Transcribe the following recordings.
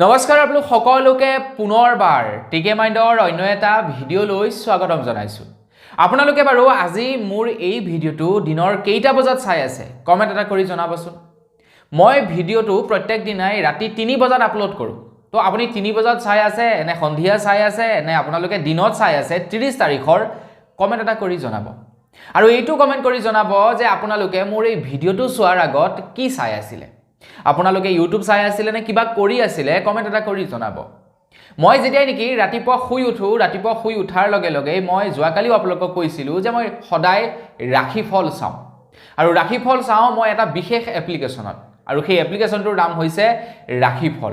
নমস্কাৰ আপোনালোক সকলোকে পুনৰবাৰ টিকে মাইণ্ডৰ অন্য এটা ভিডিঅ'লৈ স্বাগতম জনাইছো। আপোনালোকে বাৰু আজি মোৰ এই ভিডিঅ'টো দিনৰ কেইটা বজাত চাই আছে কমেণ্ট এটা কৰি জনাবচোন। মই ভিডিঅ'টো প্ৰত্যেক দিনাই ৰাতি 3 বজাত আপলোড কৰোঁ। তো আপুনি 3 বজাত চাই আছে নে সন্ধিয়া চাই আছে নে আপোনালোকে দিনত চাই আছে 30 তাৰিখৰ কমেণ্ট এটা কৰি জনাব। আৰু এইটো কমেণ্ট কৰি জনাব যে আপোনালোকে মোৰ এই ভিডিঅ'টো চোৱাৰ আগত কি চাই আছিলে। আপোনালোকে ইউটিউব চাই আছিলে নে কিবা কৰি আছিলে কমেণ্ট এটা কৰি জনাব। মই যেতিয়াই নেকি ৰাতিপুৱা শুই উঠাৰ লগে লগে মই যোৱাকালিও আপোনালোকক কৈছিলোঁ যে মই সদায় ৰাশিফল চাওঁ। আৰু ৰাশিফল চাওঁ মই এটা বিশেষ এপ্লিকেশ্যনত, আৰু সেই এপ্লিকেশ্যনটোৰ নাম হৈছে ৰাশিফল।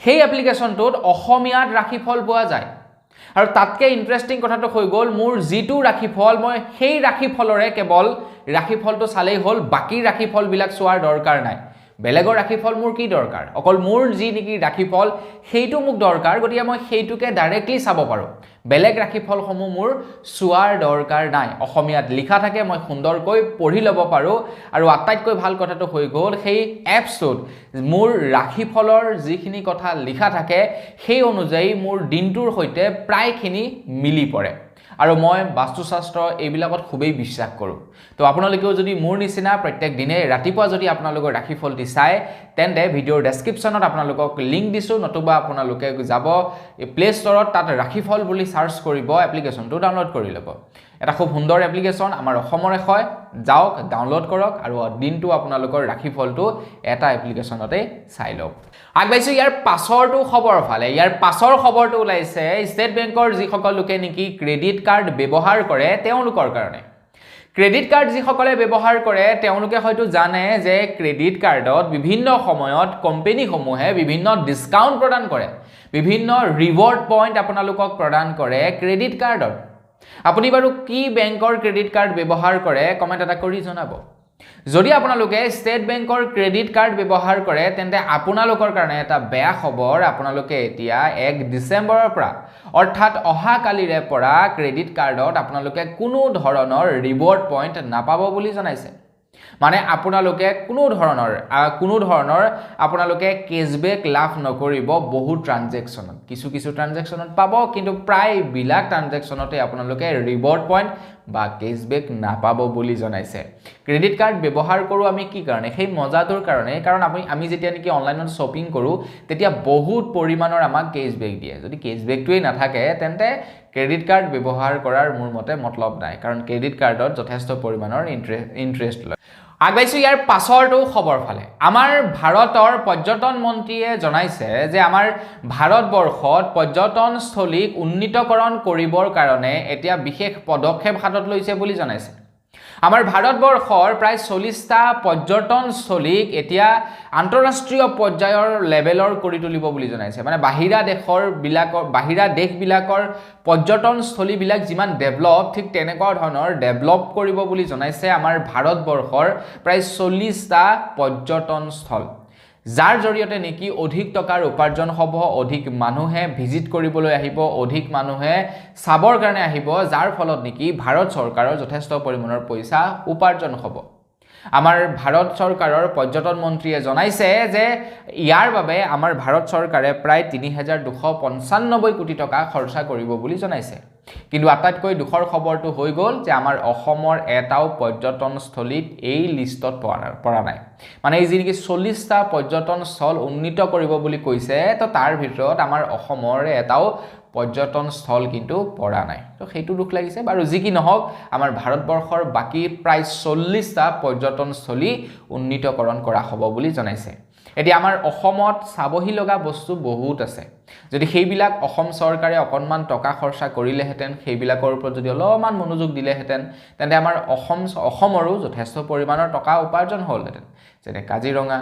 সেই এপ্লিকেশ্যনটোত অসমীয়াত ৰাশিফল পোৱা যায়। আৰু তাতকৈ ইণ্টাৰেষ্টিং কথাটো হৈ গ'ল, মোৰ যিটো ৰাশিফল মই সেই ৰাশিফলৰে কেৱল ৰাশিফলটো চালেই হ'ল, বাকী ৰাশিফলবিলাক চোৱাৰ দৰকাৰ নাই। বেলেগৰ ৰাশিফল মোৰ কি দৰকাৰ, অকল মোৰ যি নেকি ৰাশিফল সেইটো মোক দৰকাৰ, গতিকে মই সেইটোকে ডাইৰেক্টলি চাব পাৰোঁ। বেলেগ ৰাশিফলসমূহ মোৰ চোৱাৰ দৰকাৰ নাই। অসমীয়াত লিখা থাকে, মই সুন্দৰকৈ পঢ়ি ল'ব পাৰোঁ। আৰু আটাইতকৈ ভাল কথাটো হৈ গ'ল, সেই এপছটোত মোৰ ৰাশিফলৰ যিখিনি কথা লিখা থাকে সেই অনুযায়ী মোৰ দিনটোৰ সৈতে প্ৰায়খিনি মিলি পৰে। আৰু মই বাস্তুশাস্ত্ৰ এইবিলাকত খুবেই বিশ্বাস কৰোঁ। তো আপোনালোকেও যদি মোৰ নিচিনা প্ৰত্যেক দিনে ৰাতিপুৱা যদি আপোনালোকৰ ৰাশিফলটি চায়, তেন্তে ভিডিঅ'ৰ ডেছক্ৰিপশ্যনত আপোনালোকক লিংক দিছোঁ, নতুবা আপোনালোকে যাব প্লে ষ্টৰত, তাত ৰাশিফল বুলি চাৰ্চ কৰিব, এপ্লিকেশ্যনটো ডাউনলোড কৰি ল'ব। এটা খুব সুন্দৰ এপ্লিকেশ্যন, আমাৰ অসমৰে হয়। যাওক, ডাউনলোড কৰক আৰু দিনটো আপোনালোকৰ ৰাশিফলটো এটা এপ্লিকেশ্যনতে চাই লওক। আগবাঢ়িছোঁ ইয়াৰ পাছৰটো খবৰ ফালে। ইয়াৰ পাছৰ খবৰটো ওলাইছে ষ্টেট বেংকৰ যিসকল লোকে নেকি ক্ৰেডিট কাৰ্ড ব্যৱহাৰ কৰে তেওঁলোকৰ কাৰণে। ক্ৰেডিট কাৰ্ড যিসকলে ব্যৱহাৰ কৰে তেওঁলোকে হয়তো জানে যে ক্ৰেডিট কাৰ্ডত বিভিন্ন সময়ত কোম্পানীসমূহে বিভিন্ন ডিছকাউণ্ট প্ৰদান কৰে, বিভিন্ন ৰিৱাৰ্ড পইণ্ট আপোনালোকক প্ৰদান কৰে ক্ৰেডিট কাৰ্ডত। আপুনি বাৰু কি বেংকৰ ক্ৰেডিট কাৰ্ড ব্যৱহাৰ কৰে কমেণ্ট এটা কৰি জনাব। যদি আপোনালোকে ষ্টেট বেংকৰ ক্ৰেডিট কাৰ্ড ব্যৱহাৰ কৰে তেন্তে আপোনালোকৰ কাৰণে এটা বেয়া খবৰ। আপোনালোকে এতিয়া 1 ডিচেম্বৰৰ পৰা অৰ্থাৎ অহাকালিৰে পৰা ক্ৰেডিট কাৰ্ডত আপোনালোকে কোনো ধৰণৰ ৰিৱাৰ্ড পইণ্ট নাপাব বুলি জনাইছে। মানে আপোনালোকে কোনো ধৰণৰ আপোনালোকে কেছবেক লাভ নকৰিব বহু ট্ৰানজেকশ্যনত। কিছু ট্ৰানজেকশ্যনত পাব, কিন্তু প্ৰায়বিলাক ট্ৰানজেকশ্যনতে আপোনালোকে ৰিৱাৰ্ড পইণ্ট বা কেছবেক নাপাব বুলি জনাইছে। ক্ৰেডিট কাৰ্ড ব্যৱহাৰ কৰোঁ আমি কি কাৰণে? সেই মজাটোৰ কাৰণে, কাৰণ আমি যেতিয়া নেকি অনলাইনত শ্বপিং কৰোঁ তেতিয়া বহুত পৰিমাণৰ আমাক কেছবেক দিয়ে। যদি কেছবেকটোৱেই নাথাকে তেন্তে ক্ৰেডিট কাৰ্ড ব্যৱহাৰ কৰাৰ মোৰ মতে মতলব নাই, কাৰণ ক্ৰেডিট কাৰ্ডত যথেষ্ট পৰিমাণৰ ইণ্টাৰেষ্ট লয়। আগবাঢ়িছোঁ ইয়াৰ পাছৰটো খবৰ ফালে। আমাৰ ভাৰতৰ পৰ্যটন মন্ত্ৰীয়ে জনাইছে যে আমাৰ ভাৰতবৰ্ষত পৰ্যটনস্থলীক উন্নীতকৰণ কৰিবৰ কাৰণে এতিয়া বিশেষ পদক্ষেপ হাতত লৈছে বুলি জনাইছে। আমাৰ ভাৰতবৰ্ষৰ প্ৰায় 40টা পৰ্যটনস্থলীক এতিয়া আন্তঃৰাষ্ট্ৰীয় পৰ্যায়ৰ লেভেলৰ কৰি তুলিব বুলি জনাইছে। মানে বাহিৰা দেশবিলাকৰ পৰ্যটনস্থলীবিলাক যিমান ডেভেলপ, ঠিক তেনেকুৱা ধৰণৰ ডেভেলপ কৰিব বুলি জনাইছে আমাৰ ভাৰতবৰ্ষৰ প্ৰায় 40টা পৰ্যটনস্থল, যাৰ জৰিয়তে নেকি অধিক টকাৰ উপাৰ্জন হ'ব, অধিক মানুহে ভিজিট কৰিবলৈ আহিব, অধিক মানুহে চাবৰ কাৰণে আহিব, যাৰ ফলত নেকি ভাৰত চৰকাৰৰ যথেষ্ট পৰিমাণৰ পইচা উপাৰ্জন হ'ব। আমাৰ ভাৰত চৰকাৰৰ পৰ্যটন মন্ত্ৰীয়ে জনাইছে যে ইয়াৰ বাবে আমাৰ ভাৰত চৰকাৰে প্ৰায় ৩,২৯৫ কোটি টকা খৰচা কৰিব বুলি জনাইছে। কিন্তু আটাইতকৈ দুখৰ খবৰটো হৈ গ'ল যে আমাৰ অসমৰ এটাও পৰ্যটনস্থলীত এই লিষ্টত পৰা নাই। মানে এই যি নেকি 40টা পৰ্যটনস্থল উন্নীত কৰিব বুলি কৈছে, তো তাৰ ভিতৰত আমাৰ অসমৰ এটাও পৰ্যটনস্থল কিন্তু পৰা নাই। তো সেইটো দুখ লাগিছে। বাৰু যি কি নহওক, আমাৰ ভাৰতবৰ্ষৰ বাকী প্ৰায় 40টা পৰ্যটনস্থলী উন্নীতকৰণ কৰা হ'ব বুলি জনাইছে। এতিয়া আমাৰ অসমত চাবহি লগা বস্তু বহুত আছে। যদি সেইবিলাক অসম চৰকাৰে অকণমান টকা খৰচা কৰিলেহেঁতেন, সেইবিলাকৰ ওপৰত যদি অলপমান মনোযোগ দিলেহেঁতেন, তেন্তে আমাৰ অসমৰো যথেষ্ট পৰিমাণৰ টকা উপাৰ্জন হ'লহেঁতেন। যেনে কাজিৰঙা,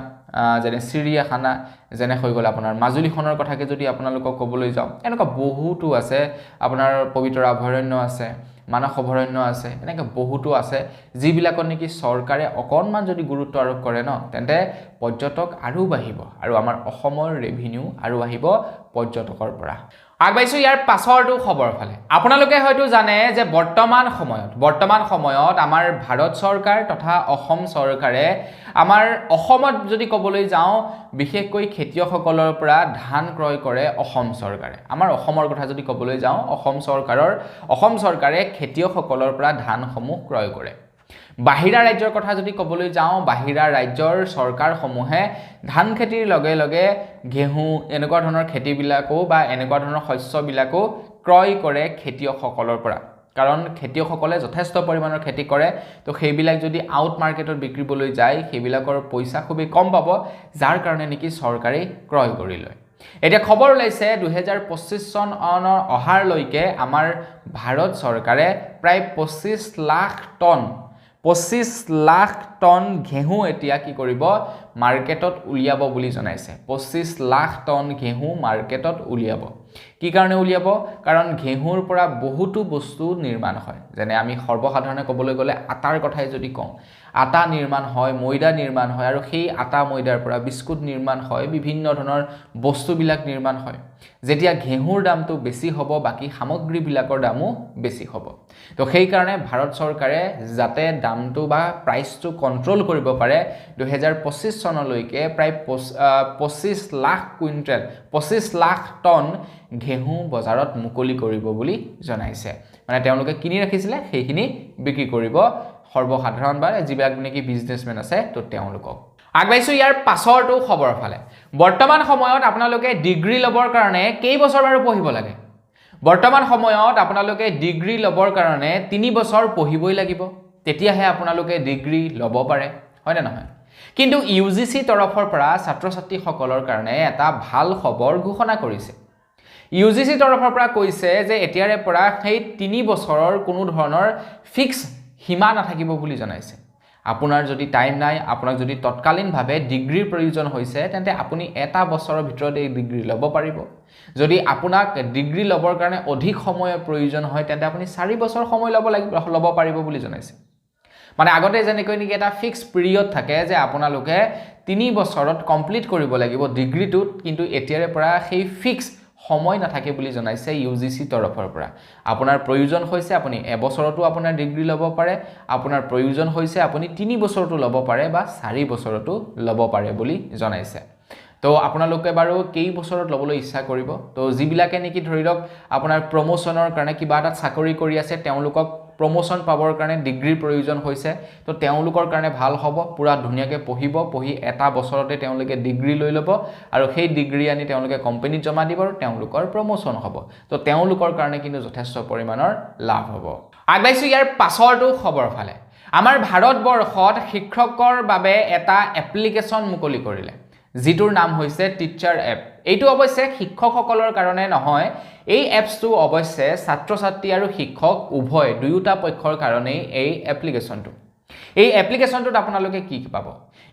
যেনে চিৰিয়াখানা, যেনে হৈ গ'ল আপোনাৰ মাজুলীখনৰ কথাকে যদি আপোনালোকক ক'বলৈ যাওঁ, এনেকুৱা বহুতো আছে। আপোনাৰ পবিতৰা অভয়াৰণ্য আছে, মানস অভয়াৰণ্য আছে, এনেকৈ বহুতো আছে যিবিলাকত নেকি চৰকাৰে অকণমান যদি গুৰুত্ব আৰোপ কৰে ন, তেন্তে পৰ্যটক আৰু বাঢ়িব আৰু আমাৰ অসমৰ ৰেভিনিউ আৰু আহিব পৰ্যটকৰ পৰা। আগবাইছোঁ ইয়াৰ পাছৰটো খবৰ ফালে আপোনালোকে হয়তো জানে যে বৰ্তমান সময়ত আমাৰ ভাৰত চৰকাৰ তথা অসম চৰকাৰে আমাৰ অসমত যদি ক'বলৈ যাওঁ বিশেষকৈ খেতিয়কসকলৰ পৰা ধান ক্ৰয় কৰে অসম চৰকাৰে আমাৰ অসমৰ কথা যদি ক'বলৈ যাওঁ অসম চৰকাৰে খেতিয়কসকলৰ পৰা ধানসমূহ ক্ৰয় কৰে বাহিৰা ৰাজ্যৰ কথা যদি ক'বলৈ যাওঁ বাহিৰা ৰাজ্যৰ চৰকাৰসমূহে ধান খেতিৰ লগে লগে ঘেঁহু এনেকুৱা ধৰণৰ খেতিবিলাকো বা এনেকুৱা ধৰণৰ শস্যবিলাকো ক্ৰয় কৰে খেতিয়কসকলৰ পৰা কাৰণ খেতিয়কসকলে যথেষ্ট পৰিমাণৰ খেতি কৰে তো সেইবিলাক যদি আউট মাৰ্কেটত বিক্ৰীবলৈ যায় সেইবিলাকৰ পইচা খুবেই কম পাব যাৰ কাৰণে নেকি চৰকাৰে ক্ৰয় কৰি লয় এতিয়া খবৰ ওলাইছে 2025 চন অহাৰলৈকে আমাৰ ভাৰত চৰকাৰে প্ৰায় 25 লাখ টন ঘেঁহু এতিয়া কি কৰিব মাৰ্কেটত উলিয়াব বুলি জনাইছে 25 লাখ টন ঘেঁহু মাৰ্কেটত উলিয়াব কি কাৰণে উলিয়াব কাৰণ ঘেঁহুৰ পৰা বহুতো বস্তু নিৰ্মাণ হয় যেনে আমি সৰ্বসাধাৰণে ক'বলৈ গ'লে আটাৰ কথাই যদি কওঁ আটা নিৰ্মাণ হয় ময়দা নিৰ্মাণ হয় আৰু সেই আটা ময়দাৰ পৰা বিস্কুট নিৰ্মাণ হয় বিভিন্ন ধৰণৰ বস্তুবিলাক নিৰ্মাণ হয় যেতিয়া ঘেঁহুৰ দামটো বেছি হ'ব বাকি সামগ্ৰীবিলাকৰ দামো বেছি হ'ব তো সেই কাৰণে ভাৰত চৰকাৰে যাতে দামটো বা প্ৰাইচটো কন্ট্ৰোল কৰিব পাৰে 2025 চনলৈকে প্ৰায় 25 লাখ টন ঘেঁহু বজাৰত মুকলি কৰিব বুলি জনাইছে মানে তেওঁলোকে কিনি ৰাখিছিলে সেইখিনি বিক্ৰী কৰিব সৰ্বসাধাৰণ বা যিবিলাক নেকি বিজনেছমেন আছে তো তেওঁলোকক আগবাইছোঁ ইয়াৰ পাছৰটো খবৰ ফালে বৰ্তমান সময়ত আপোনালোকে ডিগ্ৰী ল'বৰ কাৰণে কেই বছৰ বাৰু পঢ়িব লাগে বৰ্তমান সময়ত আপোনালোকে ডিগ্ৰী ল'বৰ কাৰণে 3 বছৰ পঢ়িবই লাগিব তেতিয়াহে আপোনালোকে ডিগ্ৰী ল'ব পাৰে হয় নে নহয় কিন্তু ইউজিচি তৰফৰ পৰা ছাত্ৰ ছাত্ৰীসকলৰ কাৰণে এটা ভাল খবৰ ঘোষণা কৰিছে ইউজিচি তৰফৰ পৰা কৈছে যে এতিয়াৰে পৰা সেই 3 বছৰৰ কোনো ধৰণৰ ফিক্স সীমা নাথাকিব বুলি জনাইছে আপোনাৰ যদি টাইম নাই আপোনাক যদি তৎকালীনভাৱে ডিগ্ৰীৰ প্ৰয়োজন হৈছে তেন্তে আপুনি এটা বছৰৰ ভিতৰত এই ডিগ্ৰী ল'ব পাৰিব যদি আপোনাক ডিগ্ৰী ল'বৰ কাৰণে অধিক সময়ৰ প্ৰয়োজন হয় তেন্তে আপুনি 4 বছৰ সময় ল'ব পাৰিব বুলি জনাইছে মানে আগতে যেনেকৈ নেকি এটা ফিক্স পিৰিয়ড থাকে যে আপোনালোকে 3 বছৰত কমপ্লিট কৰিব লাগিব ডিগ্ৰীটো কিন্তু এতিয়াৰে পৰা সেই ফিক্স সময় নাথাকে বুলি জনাইছে ইউজিচি তৰফৰ পৰা আপোনাৰ প্ৰয়োজন হৈছে আপুনি এবছৰতো আপোনাৰ ডিগ্ৰী ল'ব পাৰে আপোনাৰ প্ৰয়োজন হৈছে আপুনি 3 বছৰতো ল'ব পাৰে বা 4 বছৰতো ল'ব পাৰে বুলি জনাইছে তো আপোনালোকে বাৰু কেই বছৰত ল'বলৈ ইচ্ছা কৰিব তো যিবিলাকে নেকি ধৰি লওক আপোনাৰ প্ৰমোচনৰ কাৰণে কিবা এটা চাকৰি কৰি আছে তেওঁলোকক প্ৰমোচন পাবৰ কাৰণে ডিগ্ৰীৰ প্ৰয়োজন হৈছে তো তেওঁলোকৰ কাৰণে ভাল হ'ব পুৰা ধুনীয়াকৈ পঢ়ি এটা বছৰতে তেওঁলোকে ডিগ্ৰী লৈ ল'ব আৰু সেই ডিগ্ৰী আনি তেওঁলোকে কোম্পানীত জমা দিব আৰু তেওঁলোকৰ প্ৰমোচন হ'ব তো তেওঁলোকৰ কাৰণে কিন্তু যথেষ্ট পৰিমাণৰ লাভ হ'ব আগবাইছোঁ ইয়াৰ পাছৰটো খবৰ ফালে আমাৰ ভাৰতবৰ্ষত শিক্ষকৰ বাবে এটা এপ্লিকেশ্যন মুকলি কৰিলে যিটোৰ নাম হৈছে টিচাৰ এপ এইটো অৱশ্যে শিক্ষকসকলৰ কাৰণে নহয় এই এপছটো অৱশ্যে ছাত্ৰ ছাত্ৰী আৰু শিক্ষক উভয় দুয়োটা পক্ষৰ কাৰণেই এই এপ্লিকেশ্যনটোত আপোনালোকে কি পাব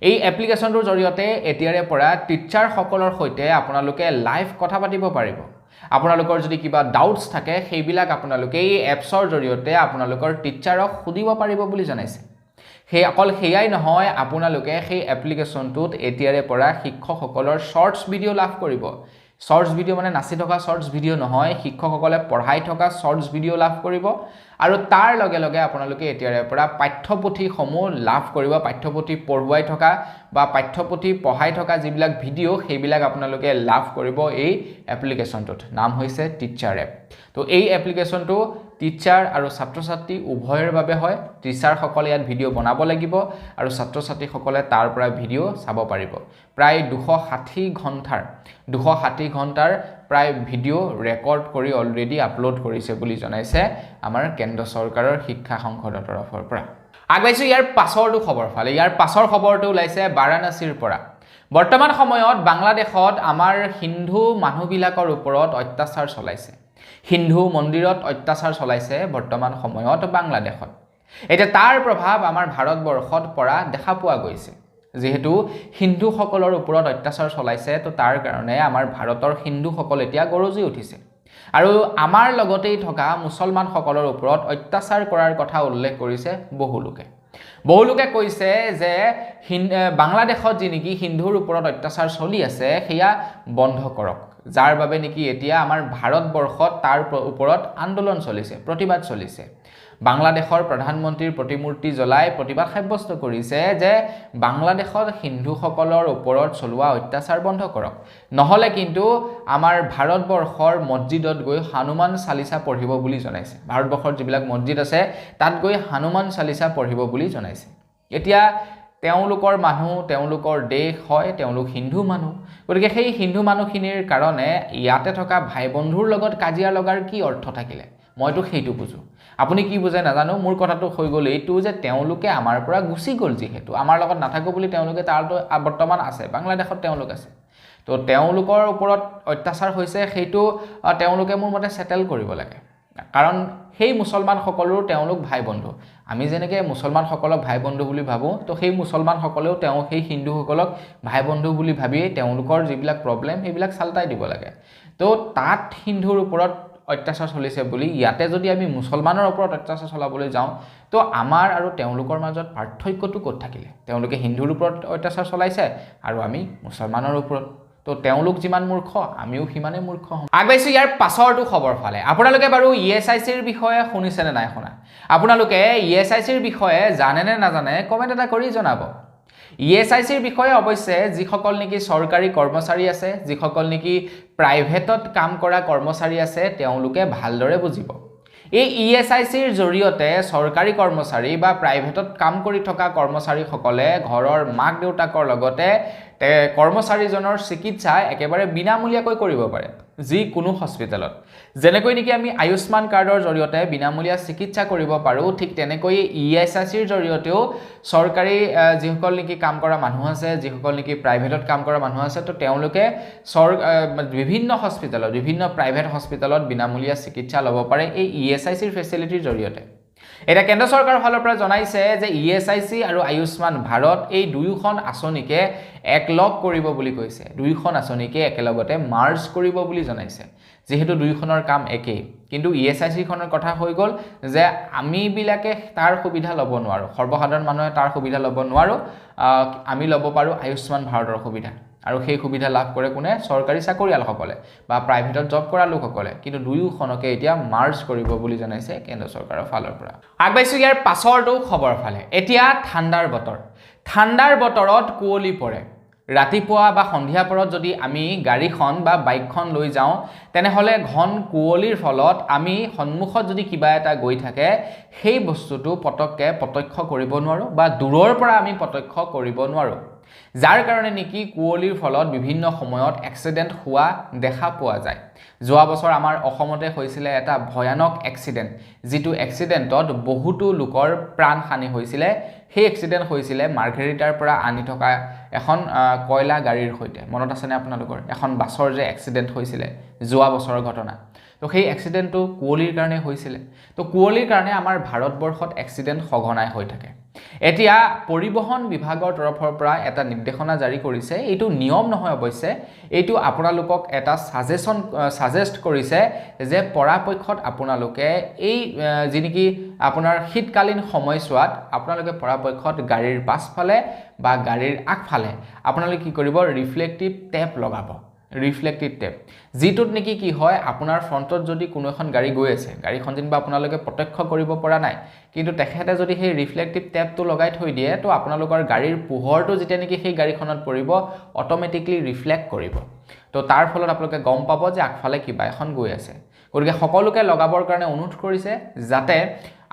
এই এপ্লিকেশ্যনটোৰ জৰিয়তে এতিয়াৰে পৰা টিচাৰসকলৰ সৈতে আপোনালোকে লাইভ কথা পাতিব পাৰিব আপোনালোকৰ যদি কিবা ডাউটছ থাকে সেইবিলাক আপোনালোকে এই এপছৰ জৰিয়তে আপোনালোকৰ টিচাৰক সুধিব পাৰিব বুলি জনাইছে অকল সেয়াই নহয় আপোনালোকে সেই এপ্লিকেশ্যনটোত এতিয়াৰে পৰা শিক্ষকসকলৰ শৰ্টছ ভিডিঅ' লাভ কৰিব শৰ্টছ ভিডিঅ' মানে নাচি থকা শৰ্টছ ভিডিঅ' নহয় শিক্ষকসকলে পঢ়াই থকা শৰ্টছ ভিডিঅ' লাভ কৰিব আৰু তাৰ লগে লগে আপোনালোকে এতিয়াৰে পৰা পাঠ্যপুথিসমূহ লাভ কৰিব পাঠ্যপুথি পঢ়ুৱাই থকা বা পাঠ্যপুথি পঢ়াই থকা যিবিলাক ভিডিঅ' সেইবিলাক আপোনালোকে লাভ কৰিব এই এপ্লিকেশ্যনটোত নাম হৈছে টিচাৰ এপ তো এই এপ্লিকেশ্যনটো টিচাৰ আৰু ছাত্ৰ ছাত্ৰী উভয়ৰ বাবে হয় টিচাৰসকলে ইয়াত ভিডিঅ' বনাব লাগিব আৰু ছাত্ৰ ছাত্ৰীসকলে তাৰ পৰা ভিডিঅ' চাব পাৰিব প্ৰায় 260 ঘণ্টাৰ প্ৰায় ভিডিঅ' ৰেকৰ্ড কৰি অলৰেডি আপলোড কৰিছে বুলি জনাইছে আমাৰ কেন্দ্ৰ চৰকাৰৰ শিক্ষা সংসদৰ তৰফৰ পৰা আগবাইছোঁ ইয়াৰ পাছৰটো খবৰ ফালে ইয়াৰ পাছৰ খবৰটো ওলাইছে বাৰাণসীৰ পৰা বৰ্তমান সময়ত বাংলাদেশত আমাৰ হিন্দু মানুহবিলাকৰ ওপৰত অত্যাচাৰ চলাইছে হিন্দু মন্দিৰত অত্যাচাৰ চলাইছে বৰ্তমান সময়ত বাংলাদেশত এটা তাৰ প্ৰভাৱ আমাৰ ভাৰতবৰ্ষত পৰা দেখা পোৱা গৈছে যেহেতু হিন্দুসকলৰ ওপৰত অত্যাচাৰ চলাইছে তো তাৰ কাৰণে আমাৰ ভাৰতৰ হিন্দুসকল এতিয়া গৰজি উঠিছে আৰু আমাৰ লগতেই থকা মুছলমানসকলৰ ওপৰত অত্যাচাৰ কৰাৰ কথা উল্লেখ কৰিছে বহুলোকে কৈছে যে বাংলাদেশত যি নেকি হিন্দুৰ ওপৰত অত্যাচাৰ চলি আছে সেয়া বন্ধ কৰক যাৰ বাবে নেকি এতিয়া আমাৰ ভাৰতবৰ্ষত তাৰ ওপৰত আন্দোলন চলিছে, প্ৰতিবাদ চলিছে। বাংলাদেশৰ প্ৰধানমন্ত্ৰীৰ প্ৰতিমূৰ্তি জ্বলাই প্ৰতিবাদ সাব্যস্ত কৰিছে যে বাংলাদেশত হিন্দুসকলৰ ওপৰত চলোৱা অত্যাচাৰ বন্ধ কৰক, নহ'লে কিন্তু আমাৰ ভাৰতবৰ্ষৰ মছজিদত গৈ হনুমান চালিচা পঢ়িব বুলি জনাইছে। ভাৰতবৰ্ষৰ যিবিলাক মছজিদ আছে তাত গৈ হনুমান চালিচা পঢ়িব বুলি জনাইছে। এতিয়া তেওঁলোকৰ মানুহ, তেওঁলোকৰ দেশ হয়, তেওঁলোক হিন্দু মানুহ, গতিকে সেই হিন্দু মানুহখিনিৰ কাৰণে ইয়াতে থকা ভাই বন্ধুৰ লগত কাজিয়া লগাৰ কি অৰ্থ থাকিলে? মইতো সেইটো বুজো। আপুনি কি বুজে নাজানো। মোৰ কথাটো হৈ গ'ল এইটো যে তেওঁলোকে আমাৰ পৰা গুচি গ'ল, যিহেতু আমাৰ লগত নাথাকো বুলি তেওঁলোকে তাতো বৰ্তমান আছে, বাংলাদেশত তেওঁলোক আছে। তো তেওঁলোকৰ ওপৰত অত্যাচাৰ হৈছে, সেইটো তেওঁলোকে মোৰ মতে সেটেল কৰিব লাগে। কাৰণ সেই মুছলমানসকলৰো তেওঁলোক ভাই বন্ধু। আমি যেনেকৈ মুছলমানসকলক ভাই বন্ধু বুলি ভাবোঁ, তো সেই মুছলমানসকলেও সেই হিন্দুসকলক ভাই বন্ধু বুলি ভাবিয়েই তেওঁলোকৰ যিবিলাক প্ৰব্লেম সেইবিলাক চাল্টাই দিব লাগে। তো তাত হিন্দুৰ ওপৰত অত্যাচাৰ চলিছে বুলি ইয়াতে যদি আমি মুছলমানৰ ওপৰত অত্যাচাৰ চলাবলৈ যাওঁ, তো আমাৰ আৰু তেওঁলোকৰ মাজত পাৰ্থক্যটো ক'ত থাকিলে? তেওঁলোকে হিন্দুৰ ওপৰত অত্যাচাৰ চলাইছে আৰু আমি মুছলমানৰ ওপৰত। তো তেওঁলোক যিমান মূৰ্খ আমিও সিমানেই মূৰ্খ হ'ম। আগবাঢ়িছোঁ ইয়াৰ পাছৰটো খবৰ ফালে। আপোনালোকে বাৰু ESICৰ বিষয়ে শুনিছেনে নাই শুনা? আপোনালোকে ESICৰ বিষয়ে জানে নে নাজানে কমেণ্ট এটা কৰি জনাব। ESICৰ বিষয়ে অৱশ্যে যিসকল নেকি চৰকাৰী কৰ্মচাৰী আছে, যিসকল নেকি প্ৰাইভেটত কাম কৰা কৰ্মচাৰী আছে, তেওঁলোকে ভালদৰে বুজিব। এই ESICৰ জৰিয়তে চৰকাৰী কৰ্মচাৰী বা প্ৰাইভেটত কাম কৰি থকা কৰ্মচাৰীসকলে ঘৰৰ মাক দেউতাকৰ লগতে কৰ্মচাৰীজনৰ চিকিৎসা একেবাৰে বিনামূলীয়াকৈ কৰিব পাৰে যিকোনো হস্পিটেলত। যেনেকৈ নেকি আমি আয়ুষ্মান কাৰ্ডৰ জৰিয়তে বিনামূলীয়া চিকিৎসা কৰিব পাৰোঁ, ঠিক তেনেকৈ ESICৰ জৰিয়তেও চৰকাৰী যিসকল নেকি কাম কৰা মানুহ আছে, যিসকল নেকি প্ৰাইভেটত কাম কৰা মানুহ আছে, তো তেওঁলোকে বিভিন্ন হস্পিটেলত, বিভিন্ন প্ৰাইভেট হস্পিটেলত বিনামূলীয়া চিকিৎসা ল'ব পাৰে এই ESICৰ ফেচিলিটিৰ জৰিয়তে। এটা কেন্দ্ৰ চৰকাৰৰ ফালৰ পৰা জনাইছে যে ESIC আৰু আয়ুষ্মান ভাৰত এই দুয়োখন আঁচনিকে একলগ কৰিব বুলি কৈছে, দুয়োখন আঁচনিকে একেলগতে মাৰ্জ কৰিব বুলি জনাইছে, যিহেতু দুয়োখনৰ কাম একেই। কিন্তু ESICখনৰ কথা হৈ গ'ল যে আমিবিলাকে তাৰ সুবিধা ল'ব নোৱাৰোঁ, সৰ্বসাধাৰণ মানুহে তাৰ সুবিধা ল'ব নোৱাৰোঁ, আমি ল'ব পাৰোঁ আয়ুষ্মান ভাৰতৰ সুবিধা। আৰু সেই সুবিধা লাভ কৰে কোনে? চৰকাৰী চাকৰিয়ালসকলে বা প্ৰাইভেটত জব কৰা লোকসকলে। কিন্তু দুয়োখনকে এতিয়া মাৰ্জ কৰিব বুলি জনাইছে কেন্দ্ৰ চৰকাৰৰ ফালৰ পৰা। আগবাঢ়িছোঁ ইয়াৰ পাছৰটো খবৰ ফালে। এতিয়া ঠাণ্ডাৰ বতৰ। ঠাণ্ডাৰ বতৰত কুঁৱলী পৰে। ৰাতিপুৱা বা সন্ধিয়া পৰত যদি আমি গাড়ীখন বা বাইকখন লৈ যাওঁ, তেনেহ'লে ঘন কুঁৱলীৰ ফলত আমি সন্মুখত যদি কিবা এটা গৈ থাকে, সেই বস্তুটো পটককৈ প্ৰত্যক্ষ কৰিব নোৱাৰোঁ বা দূৰৰ পৰা আমি প্ৰত্যক্ষ কৰিব নোৱাৰোঁ। যাৰ কাৰণে নেকি কুঁৱলীৰ ফলত বিভিন্ন সময়ত এক্সিডেণ্ট হোৱা দেখা পোৱা যায়। যোৱা বছৰ আমাৰ অসমতে হৈছিলে এটা ভয়ানক এক্সিডেণ্ট, যিটো এক্সিডেণ্টত বহুতো লোকৰ প্ৰাণহানি হৈছিলে। সেই এক্সিডেণ্ট হৈছিলে মাৰ্ঘেৰিটাৰ পৰা আনি থকা এখন কয়লা গাড়ীৰ সৈতে। মনত আছেনে আপোনালোকৰ? এখন বাছৰ যে এক্সিডেণ্ট হৈছিলে যোৱা বছৰৰ ঘটনা। তো সেই এক্সিডেণ্টটো কুঁৱলীৰ কাৰণে হৈছিলে। তো কুঁৱলীৰ কাৰণে আমাৰ ভাৰতবৰ্ষত এক্সিডেণ্ট সঘনাই হৈ থাকে। এতিয়া পৰিবহণ বিভাগৰ তৰফৰ পৰা এটা নিৰ্দেশনা জাৰি কৰিছে। এইটো নিয়ম নহয় অৱশ্যে, এইটো আপোনালোকক এটা ছাজেষ্ট কৰিছে যে পৰাপক্ষত আপোনালোকে এই যি নেকি আপোনাৰ শীতকালীন সময়ছোৱাত আপোনালোকে পৰাপক্ষত গাড়ীৰ পাছফালে বা গাড়ীৰ আগফালে আপোনালোকে কি কৰিব? ৰিফ্লেক্টিভ টেপ লগাব। ৰিফ্লেক্টিভ টেপ, যিটোত নেকি কি হয়, আপোনাৰ ফ্ৰণ্টত যদি কোনো এখন গাড়ী গৈ আছে, গাড়ীখন যেনিবা আপোনালোকে প্ৰত্যক্ষ কৰিব পৰা নাই, কিন্তু তেখেতে যদি সেই ৰিফ্লেক্টিভ টেপটো লগাই থৈ দিয়ে, তো আপোনালোকৰ গাড়ীৰ পোহৰটো যেতিয়া নেকি সেই গাড়ীখনত পৰিব, অট'মেটিকলি ৰিফ্লেক্ট কৰিব। তো তাৰ ফলত আপোনালোকে গম পাব যে আগফালে কিবা এখন গৈ আছে। গতিকে সকলোকে লগাবৰ কাৰণে অনুৰোধ কৰিছে, যাতে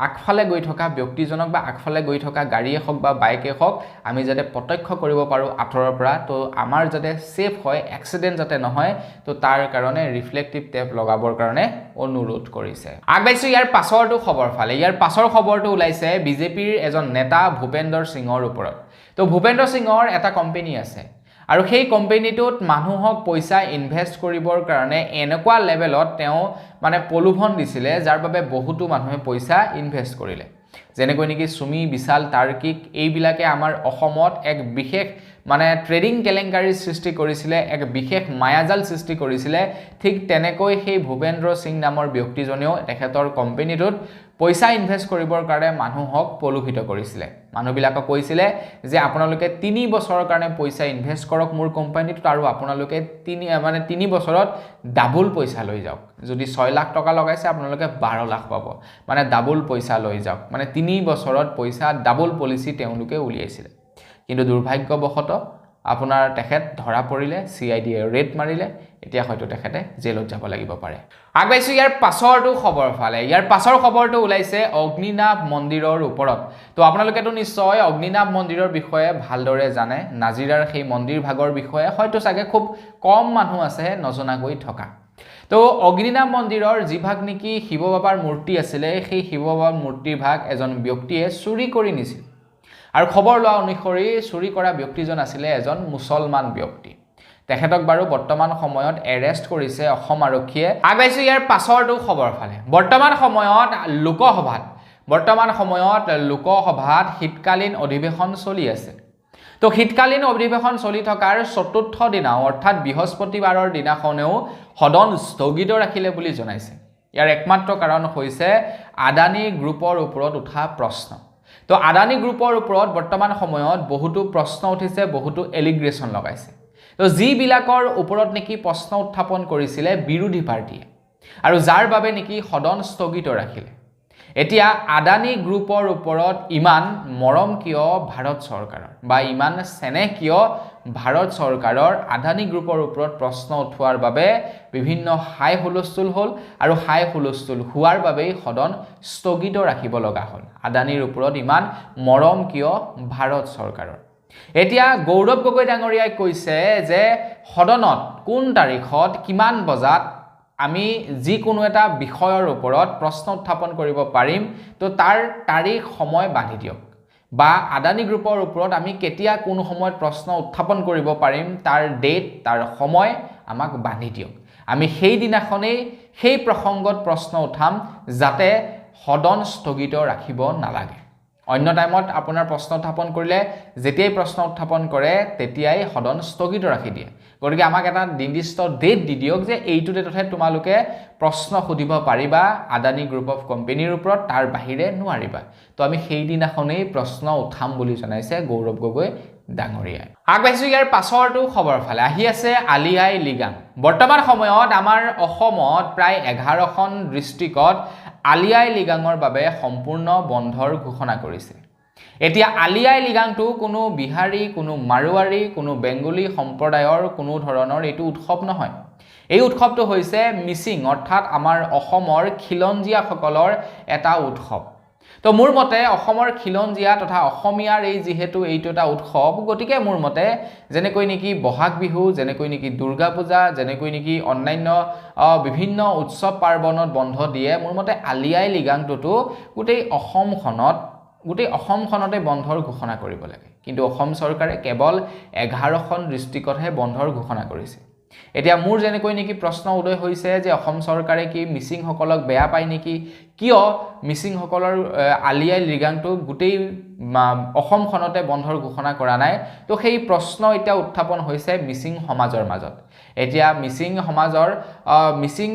আগফালে গৈ থকা ব্যক্তিজনক বা আগফালে গৈ থকা গাড়ীয়ে হওক বা বাইকে হওক আমি যাতে প্ৰত্যক্ষ কৰিব পাৰোঁ আঁতৰৰ পৰা, তো আমাৰ যাতে ছেফ হয়, এক্সিডেণ্ট যাতে নহয়, তো তাৰ কাৰণে ৰিফ্লেক্টিভ টেপ লগাবৰ কাৰণে অনুৰোধ কৰিছে। আগবাঢ়িছোঁ ইয়াৰ পাছৰটো খবৰ ফালে। ইয়াৰ পাছৰ খবৰটো ওলাইছে বিজেপিৰ এজন নেতা ভূপেন্দ্ৰ সিঙৰ ওপৰত। তো ভূপেন্দ্ৰ সিঙৰ এটা কোম্পানী আছে আৰু সেই কোম্পানীটোত মানুহক পইচা ইনভেষ্ট কৰিবৰ কাৰণে এনেকুৱা লেভেলত তেওঁ মানে প্ৰলোভন দিছিলে, যাৰ বাবে বহুতো মানুহে পইচা ইনভেষ্ট কৰিলে। যেনেকৈ নেকি চুমি, বিশাল, তাৰ্কিক এইবিলাকে আমাৰ অসমত এক বিশেষ মানে ট্ৰেডিং কেলেংকাৰীৰ সৃষ্টি কৰিছিলে, এক বিশেষ মায়াজাল সৃষ্টি কৰিছিলে। ঠিক তেনেকৈ সেই ভূপেন্দ্ৰ সিং নামৰ ব্যক্তিজনেও তেখেতৰ কোম্পানীটোত পইচা ইনভেষ্ট কৰিবৰ কাৰণে মানুহক প্ৰলোভিত কৰিছিলে, মানুহবিলাকক কৈছিলে যে আপোনালোকে 3 বছৰৰ কাৰণে পইচা ইনভেষ্ট কৰক মোৰ কোম্পানীটোত আৰু আপোনালোকে 3 বছৰত ডাবল পইচা লৈ যাওক যদি 6 লাখ টকা লগাইছে আপোনালোকে 12 লাখ পাব মানে ডাবল পইচা লৈ যাওক মানে 3 বছৰত পইচা ডাবল পলিচি তেওঁলোকে উলিয়াইছিলে কিন্তু দুৰ্ভাগ্যবশতঃ আপোনাৰ তেখেত ধৰা পৰিলে CIDয়ে ৰেড মাৰিলে এতিয়া হয়তো তেখেতে জেলত যাব লাগিব পাৰে আগবাইছো ইয়াৰ পাছৰটো খবৰ ফালে ইয়াৰ পাছৰ খবৰটো ওলাইছে অগ্নিনাভ মন্দিৰৰ ওপৰত তো আপোনালোকেতো নিশ্চয় অগ্নিনাভ মন্দিৰৰ বিষয়ে ভালদৰে জানে নাজিৰাৰ সেই মন্দিৰ ভাগৰ বিষয়ে হয়তো চাগে খুব কম মানুহ আছে নজনাকৈ থকা তো অগ্নিনাভ মন্দিৰৰ যি ভাগ নেকি শিৱ বাবাৰ মূৰ্তি আছিলে সেই শিৱ বাবাৰ মূৰ্তিৰ ভাগ এজন ব্যক্তিয়ে চুৰি কৰি নিছিল আৰু খবৰ লোৱা অনুসৰি চুৰি কৰা ব্যক্তিজন আছিলে এজন মুছলমান ব্যক্তি তেখেতক বাৰু বৰ্তমান সময়ত এৰেষ্ট কৰিছে অসম আৰক্ষীয়ে আগবাইছো ইয়াৰ পাছৰটো খবৰ ফালে বৰ্তমান সময়ত লোকসভাত শীতকালীন অধিৱেশন চলি আছে তো শীতকালীন অধিৱেশন চলি থকাৰ চতুৰ্থ দিনা অৰ্থাৎ বৃহস্পতিবাৰৰ দিনাখনেও সদন স্থগিত ৰাখিলে বুলি জনাইছে ইয়াৰ একমাত্ৰ কাৰণ হৈছে আদানী গ্ৰুপৰ ওপৰত উঠা প্ৰশ্ন তো আদানী গ্ৰুপৰ ওপৰত বৰ্তমান সময়ত বহুতো প্ৰশ্ন উঠিছে বহুতো এলিগ্ৰেশ্যন লগাইছে তো যিবিলাকৰ ওপৰত নেকি প্ৰশ্ন উত্থাপন কৰিছিলে বিৰোধী পাৰ্টিয়ে আৰু যাৰ বাবে নেকি সদন স্থগিত ৰাখিলে এতিয়া আদানী গ্ৰুপৰ ওপৰত ইমান মৰম কিয় ভাৰত চৰকাৰৰ বা ইমান চেনেহ কিয় ভাৰত চৰকাৰৰ আদানী গ্ৰুপৰ ওপৰত প্ৰশ্ন উঠোৱাৰ বাবে বিভিন্ন হাই হুলস্থুল হ'ল আৰু হাই হুলস্থুল হোৱাৰ বাবেই সদন স্থগিত ৰাখিব লগা হ'ল আদানীৰ ওপৰত ইমান মৰম কিয় ভাৰত চৰকাৰৰ এতিয়া গৌৰৱ গগৈ ডাঙৰীয়াই কৈছে যে সদনত কোন তাৰিখত কিমান বজাত আমি যিকোনো এটা বিষয়ৰ ওপৰত প্ৰশ্ন উত্থাপন কৰিব পাৰিম তো তাৰ তাৰিখ সময় বান্ধি দিয়ক বা আদানী গ্ৰুপৰ ওপৰত আমি কেতিয়া কোন সময়ত প্ৰশ্ন উত্থাপন কৰিব পাৰিম তাৰ ডেট তাৰ সময় আমাক বান্ধি দিয়ক আমি সেই দিনাখনেই সেই প্ৰসংগত প্ৰশ্ন উঠাম যাতে সদন স্থগিত ৰাখিব নালাগে অন্য টাইমত আপোনাৰ প্ৰশ্ন উত্থাপন কৰিলে যেতিয়াই প্ৰশ্ন উত্থাপন কৰে তেতিয়াই সদন স্থগিত ৰাখি দিয়ে গতিকে আমাক এটা নিৰ্দিষ্ট ডেট দি দিয়ক যে এইটো ডেটতহে তোমালোকে প্ৰশ্ন সুধিব পাৰিবা আদানী গ্ৰুপ অফ কোম্পানীৰ ওপৰত তাৰ বাহিৰে নোৱাৰিবা তো আমি সেই দিনাখনেই প্ৰশ্ন উঠাম বুলি জনাইছে গৌৰৱ গগৈ ডাঙৰীয়াই আগবাইছো ইয়াৰ পাছৰটো খবৰ ফালে আহি আছে আলি আই লিগাং বৰ্তমান সময়ত আমাৰ অসমত প্ৰায় 11খন ডিষ্ট্ৰিক্টত আলি আই লিগাঙৰ বাবে সম্পূৰ্ণ বন্ধৰ ঘোষণা কৰিছে এতিয়া আলি আই লিগাংটো কোনো বিহাৰী কোনো মাৰোৱাৰী কোনো বেংগলী সম্প্ৰদায়ৰ কোনো ধৰণৰ এইটো উৎসৱ নহয় এই উৎসৱটো হৈছে মিচিং অৰ্থাৎ আমাৰ অসমৰ খিলঞ্জীয়াসকলৰ এটা উৎসৱ তো মোৰ মতে অসমৰ খিলঞ্জীয়া তথা অসমীয়াৰ এই যিহেতু এইটো এটা উৎসৱ গতিকে মোৰ মতে যেনেকৈ নেকি বহাগ বিহু যেনেকৈ নেকি দুৰ্গা পূজা যেনেকৈ নেকি অন্যান্য বিভিন্ন উৎসৱ পাৰ্বণত বন্ধ দিয়ে মোৰ মতে আলি আই লিগাংটোতো গোটেই অসমখনতে বন্ধৰ ঘোষণা কৰিব লাগে কিন্তু অসম চৰকাৰে কেৱল 11খন ডিষ্ট্ৰিক্টতহে বন্ধৰ ঘোষণা কৰিছে এতিয়া মোৰ যেনেকৈ নেকি প্ৰশ্ন উদয় হৈছে যে অসম চৰকাৰে কি মিচিংসকলক বেয়া পায় নেকি কিয় মিচিংসকলৰ আলি আই লিগাংটো গোটেই অসমখনতে বন্ধৰ ঘোষণা কৰা নাই তো সেই প্ৰশ্ন এতিয়া উত্থাপন হৈছে মিচিং সমাজৰ মাজত এতিয়া মিচিং সমাজৰ মিচিং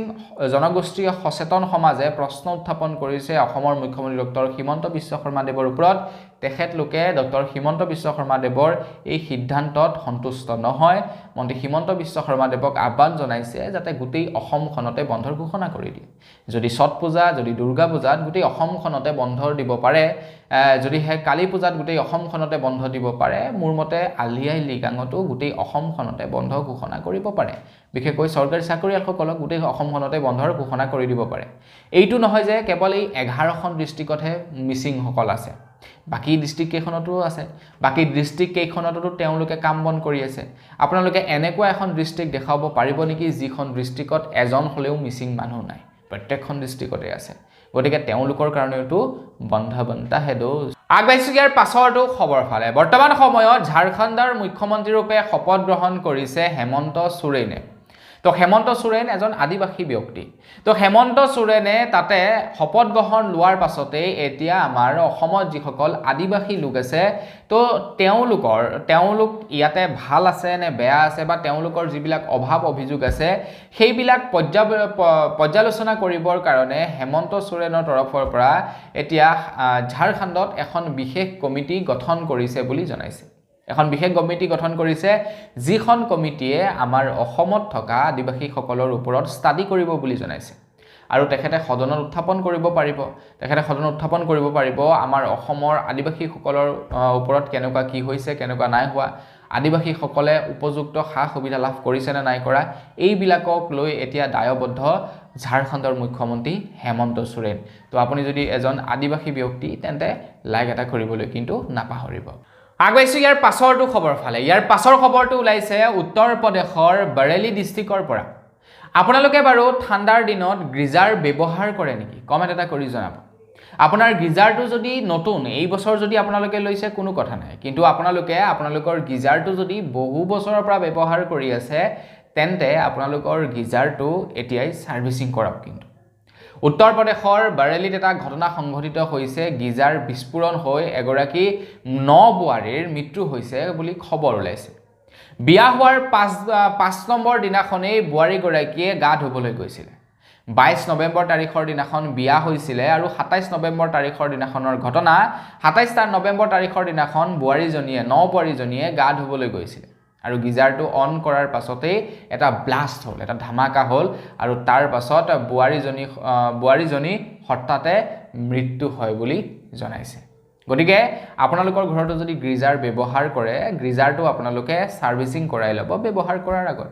জনগোষ্ঠীয় সচেতন সমাজে প্ৰশ্ন উত্থাপন কৰিছে অসমৰ মুখ্যমন্ত্ৰী ডক্টৰ হিমন্ত বিশ্ব শৰ্মা দেৱৰ ওপৰত তেখেতলোকে ডক্টৰ হিমন্ত বিশ্ব শৰ্মা দেৱৰ এই সিদ্ধান্তত সন্তুষ্ট নহয় মন্ত্ৰী হিমন্ত বিশ্ব শৰ্মা দেৱক আহ্বান জনাইছে যাতে গোটেই অসমখনতে বন্ধৰ ঘোষণা কৰি দিয়ে যদি ছট পূজা যদি দুৰ্গা পূজাত গোটেই অসমখনতে বন্ধ দিব পাৰে যদি হে কালী পূজাত গোটেই অসমখনতে বন্ধ দিব পাৰে মোৰ মতে আলি আই লিগাঙতো গোটেই অসমখনতে বন্ধ ঘোষণা কৰিব পাৰে বিশেষকৈ চৰকাৰী চাকৰিয়ালসকলক গোটেই অসমখনতে বন্ধৰ ঘোষণা কৰি দিব পাৰে এইটো নহয় যে কেৱল এই 11খন ডিষ্ট্ৰিক্টতহে মিচিংসকল আছে বাকি ডিস্ট্ৰিক্ট কেইখনতো আছে বাকি ডিস্ট্ৰিক্ট কেইখনতো তেওঁলোকে কাম বন কৰি আছে আপোনালোকে এনেকুৱা এখন ডিস্ট্ৰিক্ট দেখাব পাৰিব নেকি যিখন ডিস্ট্ৰিক্টত এজন হলেও মিচিং মানুহ নাই প্ৰত্যেকখন ডিস্ট্ৰিক্টতে আছে গতিকে তেওঁলোকৰ কাৰণেটো বন্ধা হেদো আগবাইছো ইয়াৰ পাছৰটো খবৰ ফালে বৰ্তমান সময়ত ঝাৰখণ্ডৰ মুখ্যমন্ত্ৰী ৰূপে শপত গ্ৰহণ কৰিছে হেমন্ত সোৰেনে তো হেমন্ত সোৰেন এজন আদিবাসী ব্যক্তি তো হেমন্ত সোৰেনে তাতে শপত গ্ৰহণ লোৱাৰ পাছতে এতিয়া আমাৰ অসমত যিসকল আদিবাসী লোক আছে তো তেওঁলোক ইয়াতে ভাল আছে নে বেয়া আছে বা তেওঁলোকৰ যিবিলাক অভাৱ অভিযোগ আছে সেইবিলাক পৰ্যালোচনা কৰিবৰ কাৰণে হেমন্ত সোৰেনৰ তৰফৰ পৰা এতিয়া ঝাৰখণ্ডত এখন বিশেষ কমিটি গঠন কৰিছে বুলি জনাইছে এখন বিশেষ কমিটি গঠন কৰিছে যিখন কমিটিয়ে আমাৰ অসমত থকা আদিবাসীসকলৰ ওপৰত ষ্টাডি কৰিব বুলি জনাইছে আৰু তেখেতে সদনত উত্থাপন কৰিব পাৰিব আমাৰ অসমৰ আদিবাসীসকলৰ ওপৰত কেনেকুৱা কি হৈছে কেনেকুৱা নাই হোৱা আদিবাসীসকলে উপযুক্ত সা সুবিধা লাভ কৰিছে নে নাই কৰা এইবিলাকক লৈ এতিয়া দায়বদ্ধ ঝাৰখণ্ডৰ মুখ্যমন্ত্ৰী হেমন্ত সোৰেন তো আপুনি যদি এজন আদিবাসী ব্যক্তি তেন্তে লাইক এটা কৰিবলৈ কিন্তু নাপাহৰিব আগবাইছো ইয়াৰ পাছৰটো খবৰ ফালে ইয়াৰ পাছৰ খবৰটো ওলাইছে উত্তৰ প্ৰদেশৰ বৰেলি ডিষ্ট্ৰিক্টৰ পৰা আপোনালোকে বাৰু ঠাণ্ডাৰ দিনত গিজাৰ ব্যৱহাৰ কৰে নেকি কমেন্ট এটা কৰি জনাব আপোনাৰ গিজাৰটো যদি নতুন এই বছৰ যদি আপোনালোকে লৈছে কোনো কথা নাই কিন্তু আপোনালোকৰ গিজাৰটো যদি বহু বছৰৰ পৰা ব্যৱহাৰ কৰি আছে তেন্তে আপোনালোকৰ গিজাৰটো এতিয়াই সাৰ্ভিসিং কৰক কিন্তু উত্তৰ প্ৰদেশৰ বৰেলিত এটা ঘটনা সংঘটিত হৈছে গিজাৰ বিস্ফোৰণ হৈ এগৰাকী নবোৱাৰীৰ মৃত্যু হৈছে বুলি খবৰ ওলাইছে বিয়া হোৱাৰ 5 নম্বৰ দিনাখনেই বোৱাৰীগৰাকীয়ে গা ধুবলৈ গৈছিল 22 নৱেম্বৰ তাৰিখৰ দিনাখন বিয়া হৈছিল আৰু 27 নৱেম্বৰ তাৰিখৰ দিনাখনৰ ঘটনা 27 নৱেম্বৰ তাৰিখৰ দিনাখন নবোৱাৰীজনীয়ে গা ধুবলৈ গৈছিল আৰু গিজাৰটো অন কৰাৰ পাছতে এটা ব্লাষ্ট হ'ল এটা ধামাকা হ'ল আৰু তাৰ পাছত বোৱাৰীজনী হঠাতে মৃত্যু হয় বুলি জনাইছে গতিকে আপোনালোকৰ ঘৰতো যদি গিজাৰ ব্যৱহাৰ কৰে গিজাৰটো আপোনালোকে সাৰ্ভিসিং কৰাই ল'ব ব্যৱহাৰ কৰাৰ আগত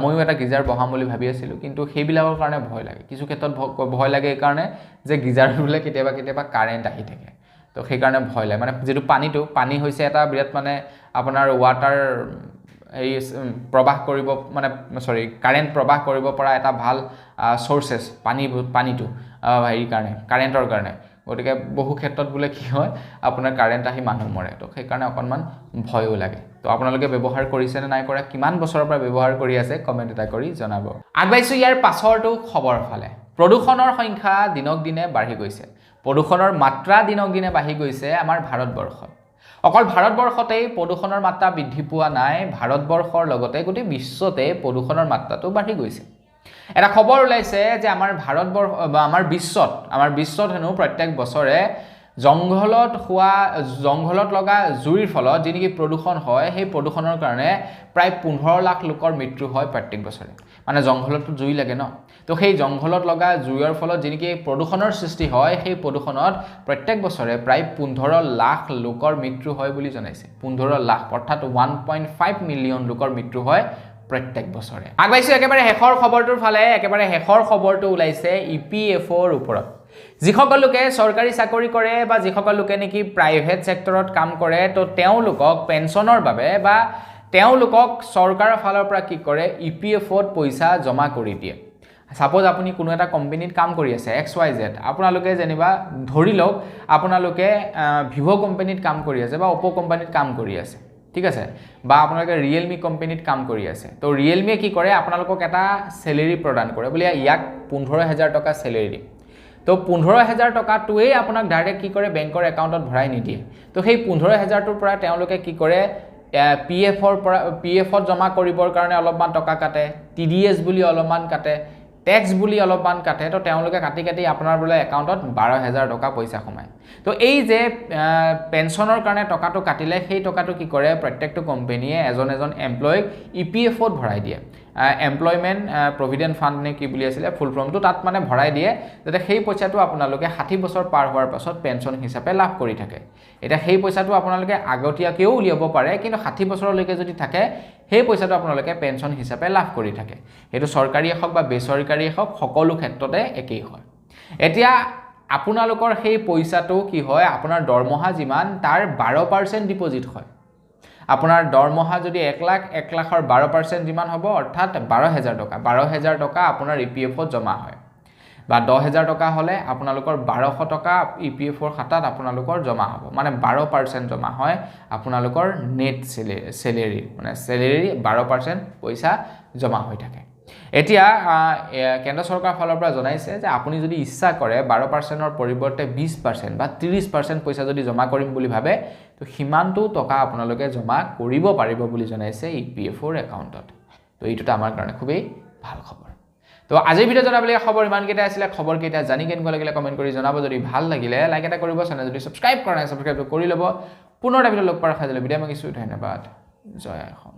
মইও এটা গিজাৰ বহাম বুলি ভাবি আছিলো কিন্তু সেইবিলাকৰ কাৰণে ভয় লাগে কিছু ক্ষেত্ৰত ভয় লাগে এই কাৰণে যে গিজাৰটোলে কেতিয়াবা কাৰেন্ট আহি থাকে তো সেই কাৰণে ভয় লাগে মানে যেটো পানী হৈছে এটা বিৰাট মানে আপোনাৰ ওয়াটাৰ এই প্ৰবাহ কৰিব মানে কাৰেন্ট প্ৰবাহ কৰিব পৰা এটা ভাল সোৰ্সেস পানীটো হেৰি কাৰণে কাৰেন্টৰ কাৰণে গতিকে বহু ক্ষেত্ৰত বুলে কি হয় আপোনাৰ কাৰেন্ট আহি মানুহ মৰে তো সেই কাৰণে অকনমান ভয়ও লাগে তো আপোনালোকে ব্যৱহাৰ কৰিছে নে নাই কৰা কিমান বছৰৰ পৰা ব্যৱহাৰ কৰি আছে কমেন্ট এটা কৰি জনাব আগবাইছো ইয়াৰ পাছৰটো খবৰ ফালে প্ৰদূষণৰ সংখ্যা দিনক দিনে বাঢ়ি গৈছে প্ৰদূষণৰ মাত্ৰা দিনক দিনে বাঢ়ি গৈছে আমাৰ ভাৰতবৰ্ষত অকল ভাৰতবৰ্ষতেই প্ৰদূষণৰ মাত্ৰা বৃদ্ধি পোৱা নাই ভাৰতবৰ্ষৰ লগতে গোটেই বিশ্বতে প্ৰদূষণৰ মাত্ৰাটো বাঢ়ি গৈছে এটা খবৰ ওলাইছে যে আমাৰ ভাৰতবৰ্ষ আমাৰ বিশ্বত হেনো প্ৰত্যেক বছৰে জংঘলত লগা জুইৰ ফলত যিনেকি প্ৰদূষণ হয় সেই প্ৰদূষণৰ কাৰণে প্ৰায় 15 লাখ লোকৰ মৃত্যু হয় প্ৰত্যেক বছৰে মানে জংঘলত জুই লাগে ন তো সেই জংঘলত লগা জুইৰ ফলত যিনেকি প্ৰদূষণৰ সৃষ্টি হয় সেই প্ৰদূষণত প্ৰত্যেক বছৰে প্ৰায় 15 লাখ লোকৰ মৃত্যু হয় বুলি জনাইছে 15 লাখ অৰ্থাৎ 1.5 মিলিয়ন লোকৰ মৃত্যু হয় প্ৰত্যেক বছৰে আগবাইছো একেবাৰে হেখৰ খবৰটোৰ ফালে একেবাৰে হেখৰ খবৰটো ওলাইছে ইপিএফঅৰ ওপৰত যিসকল লোকে চৰকাৰী চাকৰি কৰে বা যিসকল লোকে নেকি প্ৰাইভেট সেক্টৰত কাম কৰে তো তেওঁলোকক পেনশনৰ বাবে বা তেওঁলোকক চৰকাৰৰ ফালৰ পৰা কি কৰে ইপিএফঅত পইচা জমা কৰি দিয়ে সাপোজ আপুনি কোনো এটা কোম্পানীত কাম কৰি আছে XYZ আপোনালোকে যেনিবা ধৰি লওক আপোনালোকে ভিভো কোম্পানীত কাম কৰি আছে বা অপো কোম্পানীত কাম কৰি আছে ঠিক আছে বা আপোনালোকে ৰিয়েলমি কোম্পানীত কাম কৰি আছে তো ৰিয়েলমিয়ে কি কৰে আপোনালোকক এটা স্যালাৰি প্ৰদান কৰে বুলি ইয়াক 15000 টকা স্যালাৰি তো 15000 টকাটোৱে আপোনাক ডাইৰেক্ট কি কৰে বেংকৰ একাউণ্টত ভৰাই নিদিয়ে তো সেই 15000 টোৰ পৰা তেওঁলোকে কি কৰে পিএফত জমা কৰিবৰ কাৰণে অলপমান টকা কাটে টিডিএছ বুলি অলপমান কাটে ট্যাক্স বুলি অলপমান কাটে তো তেওঁলোকে কাটি আপোনাৰ বোলে একাউণ্টত 12000 টকা পইচা কমায় তো এই যে পেনশনৰ কাৰণে টকাটো কাটিলে সেই টকাটো কি কৰে প্ৰত্যেকটো কোম্পানীয়ে এজন এমপ্লয়ক ইপিএফত ভৰাই দিয়ে এমপ্লয়মেন্ট প্ৰভিডেন্ট ফান্ড নে কি বুলি আছিল ফুল ফৰ্মটো তাত মানে ভৰাই দিয়ে যাতে সেই পইচাটো আপোনালোকে 60 বছৰ পাৰ হোৱাৰ পাছত পেনশন হিচাপে লাভ কৰি থাকে এটা সেই পইচাটো আপোনালোকে আগতীয়াকেও উলিয়াব পাৰে কিন্তু 60 বছৰলৈকে যদি থাকে সেই পইচাটো আপোনালোকে পেনশন হিচাপে লাভ কৰি থাকে এটো চৰকাৰী হওক বা বেচৰকাৰী হওক সকলো ক্ষেত্ৰতে একেই হয় এতিয়া আপোনালোকৰ সেই পইচাটো কি হয় আপোনাৰ দৰমহা যিমান তাৰ 12% ডিপোজিট হয় আপোনাৰ দৰমহা যদি 1 লাখৰ 12% যিমান হ'ব অৰ্থাৎ 12000 টকা আপোনাৰ ইপিএফত জমা হয় বা 10000 টকা হলে আপোনালোকৰ 1200 টকা ইপিএফৰ খাতাত আপোনালোকৰ জমা হ'ব মানে 12% জমা হয় আপোনালোকৰ নেট স্যালাৰি মানে স্যালাৰি 12% পইচা জমা হৈ থাকে এতিয়া কেন্দ্ৰ চৰকাৰৰ ফালৰ পৰা জনাইছে যে আপুনি যদি ইচ্ছা কৰে 12%ৰ পৰিৱৰ্তে 20% বা 30% পইচা যদি জমা কৰিম বুলি ভাবে তো সিমানটো টকা আপোনালোকে জমা কৰিব পাৰিব বুলি জনাইছে ইপিএফঅ'ৰ একাউণ্টত। তো এইটো আমাৰ কাৰণে খুবেই ভাল খবৰ। তো আজিৰ ভিডিঅ' জনাবলগীয়া খবৰ ইমানকেইটা আছিলে। খবৰকেইটা জানি কেনেকুৱা লাগিলে কমেণ্ট কৰি জনাব। যদি ভাল লাগিলে লাইক এটা কৰিব, চেনেল যদি ছাবস্ক্ৰাইব কৰা নাই ছাবস্ক্ৰাইব কৰি ল'ব। পুনৰ এটা ভিডিঅ' লগ পোৱাৰ আশা থাকিলে বিদায় মাগিছোঁ। ধন্যবাদ। জয় অসম।